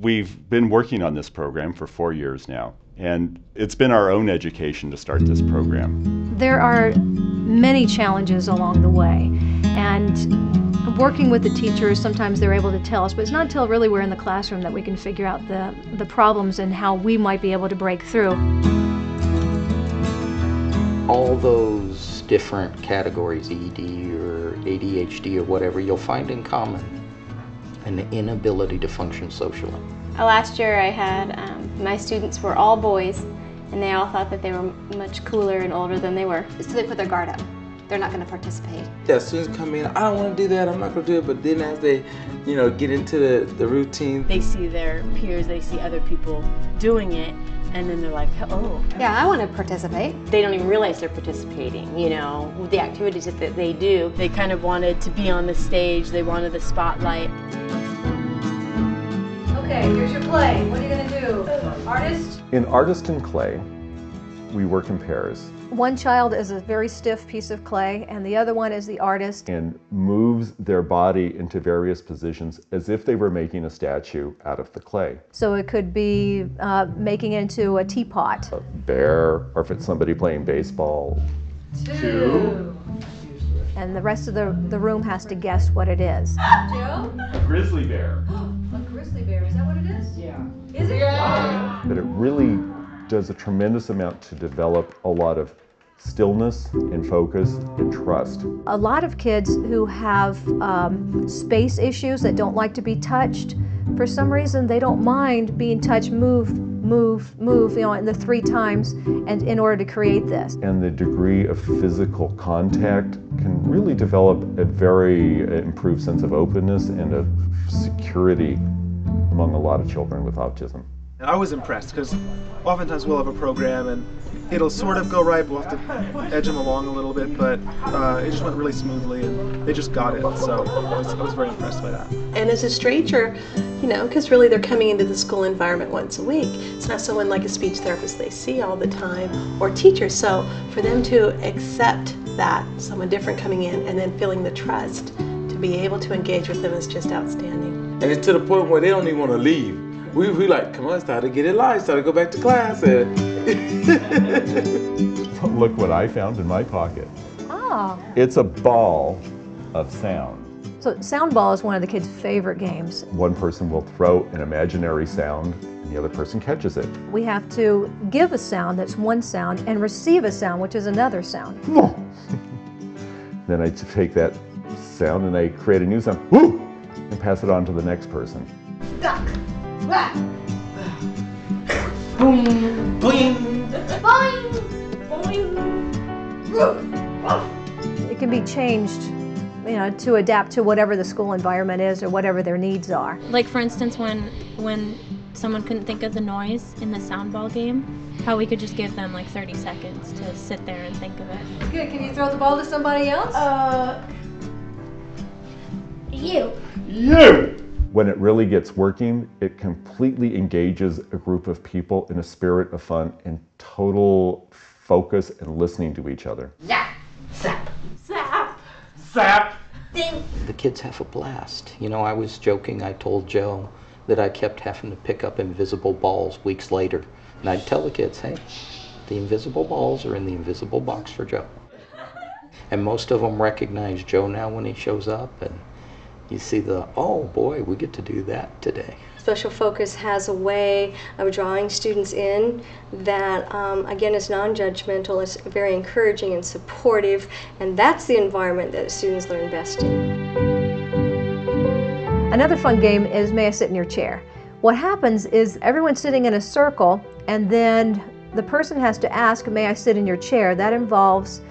We've been working on this program for 4 years now, and it's been our own education to start this program. There are many challenges along the way, and working with the teachers, sometimes they're able to tell us, but it's not until really we're in the classroom that we can figure out the problems and how we might be able to break through. All those different categories, ED or ADHD or whatever, you'll find in common an inability to function socially. Last year I had, my students were all boys, and they all thought that they were much cooler and older than they were. So they put their guard up. They're not going to participate. Yeah, students come in, I don't want to do that, I'm not going to do it, but then as they, get into the routine. They see their peers, they see other people doing it, and then they're like, oh. Yeah, I want to participate. They don't even realize they're participating, with the activities that they do. They kind of wanted to be on the stage, they wanted the spotlight. Okay, here's your play. What are you going to do? Artist? In Artist and Clay, we work in pairs. One child is a very stiff piece of clay, and the other one is the artist. And moves their body into various positions as if they were making a statue out of the clay. So it could be making it into a teapot. A bear, or if it's somebody playing baseball. 2. And the rest of the room has to guess what it is. Joe? A grizzly bear. A grizzly bear, is that what it is? Yeah. Is it? Yeah. But it really does a tremendous amount to develop a lot of stillness and focus and trust. A lot of kids who have space issues that don't like to be touched, for some reason they don't mind being touched, move, in the 3 times, and in order to create this. And the degree of physical contact can really develop a very improved sense of openness and of security among a lot of children with autism. And I was impressed because oftentimes we'll have a program and it'll sort of go right, we'll have to edge them along a little bit, but it just went really smoothly and they just got it, so I was very impressed by that. And as a stranger, because really they're coming into the school environment once a week. It's not someone like a speech therapist they see all the time or teachers, so for them to accept that, someone different coming in and then feeling the trust to be able to engage with them is just outstanding. And it's to the point where they don't even want to leave. We like, come on, it's time to get in line, it's time to go back to class. Look what I found in my pocket. Oh. It's a ball of sound. So sound ball is one of the kids' favorite games. One person will throw an imaginary sound and the other person catches it. We have to give a sound that's one sound and receive a sound which is another sound. Then I take that sound and I create a new sound, woo, and pass it on to the next person. Duck. Boom, boing, Boing. Boing. It can be changed, to adapt to whatever the school environment is or whatever their needs are. Like for instance, when someone couldn't think of the noise in the sound ball game, how we could just give them like 30 seconds to sit there and think of it. Good. Can you throw the ball to somebody else? You. When it really gets working, it completely engages a group of people in a spirit of fun and total focus and listening to each other. Zap. Zap. zap, zap. Ding. The kids have a blast. I was joking, I told Joe that I kept having to pick up invisible balls weeks later. And I'd tell the kids, hey, the invisible balls are in the invisible box for Joe. And most of them recognize Joe now when he shows up, and you see oh boy, we get to do that today. Special Focus has a way of drawing students in that, again, is non-judgmental, is very encouraging and supportive, and that's the environment that students learn best in. Another fun game is May I Sit in Your Chair? What happens is everyone's sitting in a circle, and then the person has to ask, may I sit in your chair? That involves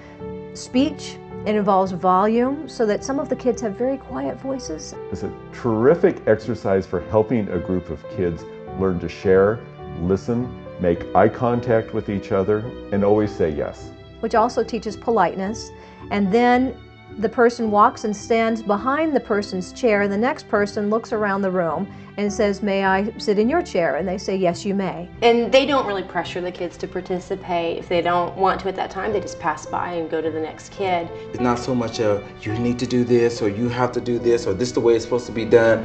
speech. It involves volume, so that some of the kids have very quiet voices. It's a terrific exercise for helping a group of kids learn to share, listen, make eye contact with each other, and always say yes. Which also teaches politeness. And then the person walks and stands behind the person's chair, and the next person looks around the room and says, may I sit in your chair? And they say, yes, you may. And they don't really pressure the kids to participate. If they don't want to at that time, they just pass by and go to the next kid. It's not so much you need to do this, or you have to do this, or this is the way it's supposed to be done.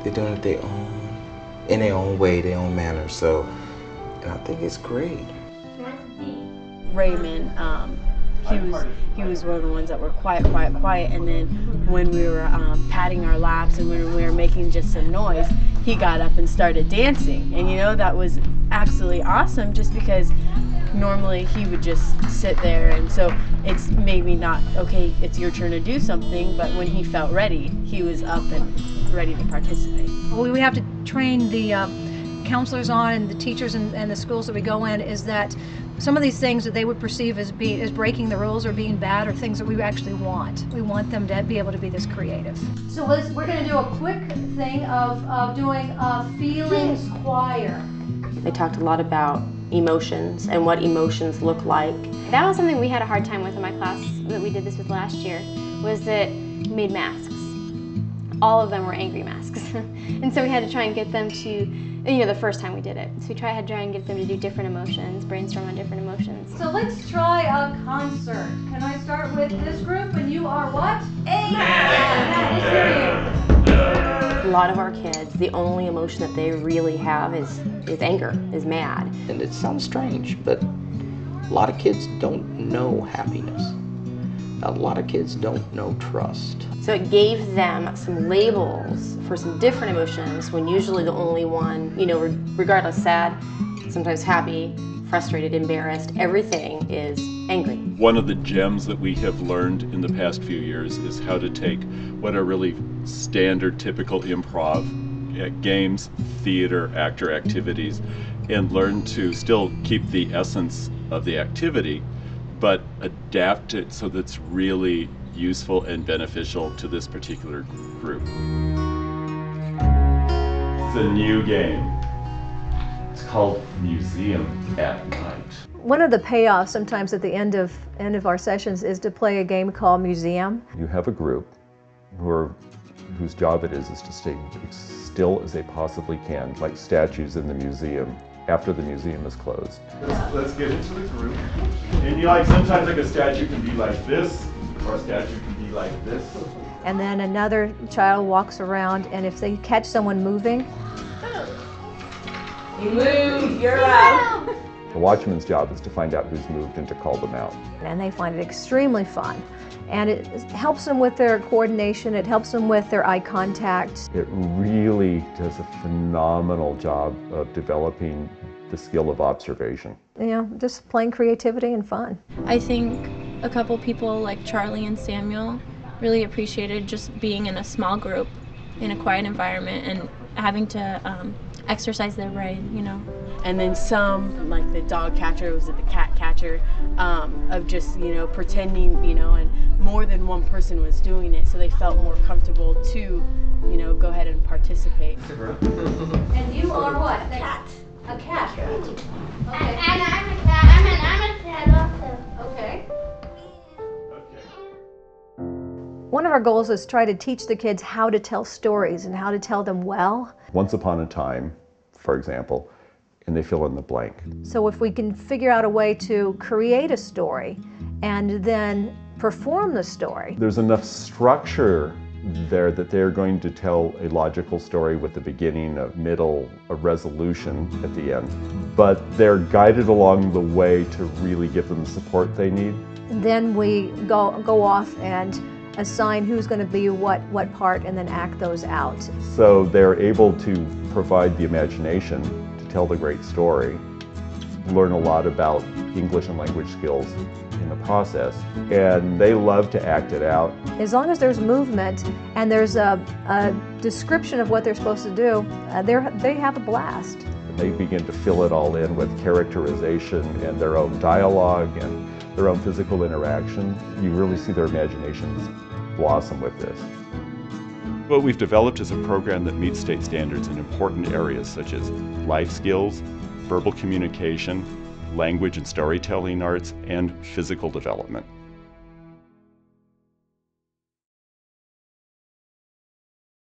They're doing it their own. in their own way, their own manner. So, and I think it's great. Raymond, he was one of the ones that were quiet, and then when we were patting our laps and when we were making just some noise, he got up and started dancing. And you know, that was absolutely awesome, just because normally he would just sit there, and so it's maybe not, okay, it's your turn to do something, but when he felt ready, he was up and ready to participate. What we have to train the counselors on, and the teachers and the schools that we go in, is that some of these things that they would perceive as breaking the rules or being bad are things that we actually want. We want them to be able to be this creative. So we're going to do a quick thing of doing a feelings choir. They talked a lot about emotions and what emotions look like. That was something we had a hard time with in my class that we did this with last year, was that we made masks. All of them were angry masks. And so we had to try and get them to, you know, the first time we did it. So we had to try and get them to do different emotions, brainstorm on different emotions. So let's try a concert. Can I start with this group, and you are what? A lot of our kids, the only emotion that they really have is anger, is mad. And it sounds strange, but a lot of kids don't know happiness. A lot of kids don't know trust. So it gave them some labels for some different emotions, when usually the only one, you know, regardless, sad, sometimes happy, frustrated, embarrassed, everything is angry. One of the gems that we have learned in the past few years is how to take what are really standard, typical improv games, theater, actor activities, and learn to still keep the essence of the activity, but adapt it so that's really useful and beneficial to this particular group. It's a new game. It's called Museum at Night. One of the payoffs sometimes at the end of our sessions is to play a game called Museum. You have a group whose job it is to stay as still as they possibly can, like statues in the museum, after the museum is closed. Let's get into the group. And you know, like sometimes like a statue can be like this, or a statue can be like this. And then another child walks around, and if they catch someone moving, You move, you're out. The watchman's job is to find out who's moved and to call them out. and they find it extremely fun. And it helps them with their coordination, it helps them with their eye contact. It really does a phenomenal job of developing the skill of observation. You know, just plain creativity and fun. I think a couple people like Charlie and Samuel really appreciated just being in a small group, in a quiet environment, and having to exercise their brain, you know. And then some, like the dog catcher, was it the cat catcher, of just, you know, pretending, you know, and more than one person was doing it, so they felt more comfortable to, you know, go ahead and participate. And you are what? A cat. A cat. Okay. And I'm a cat. I'm a cat also. Okay. One of our goals is try to teach the kids how to tell stories and how to tell them well. Once upon a time, for example, and they fill in the blank. So if we can figure out a way to create a story and then perform the story. There's enough structure there that they're going to tell a logical story with a beginning, a middle, a resolution at the end. But they're guided along the way to really give them the support they need. And then we go off and assign who's going to be what part and then act those out. So they're able to provide the imagination to tell the great story, learn a lot about English and language skills in the process, and they love to act it out. As long as there's movement and there's a description of what they're supposed to do, they have a blast. They begin to fill it all in with characterization and their own dialogue and their own physical interaction. You really see their imaginations blossom with this. What we've developed is a program that meets state standards in important areas such as life skills, verbal communication, language and storytelling arts, and physical development.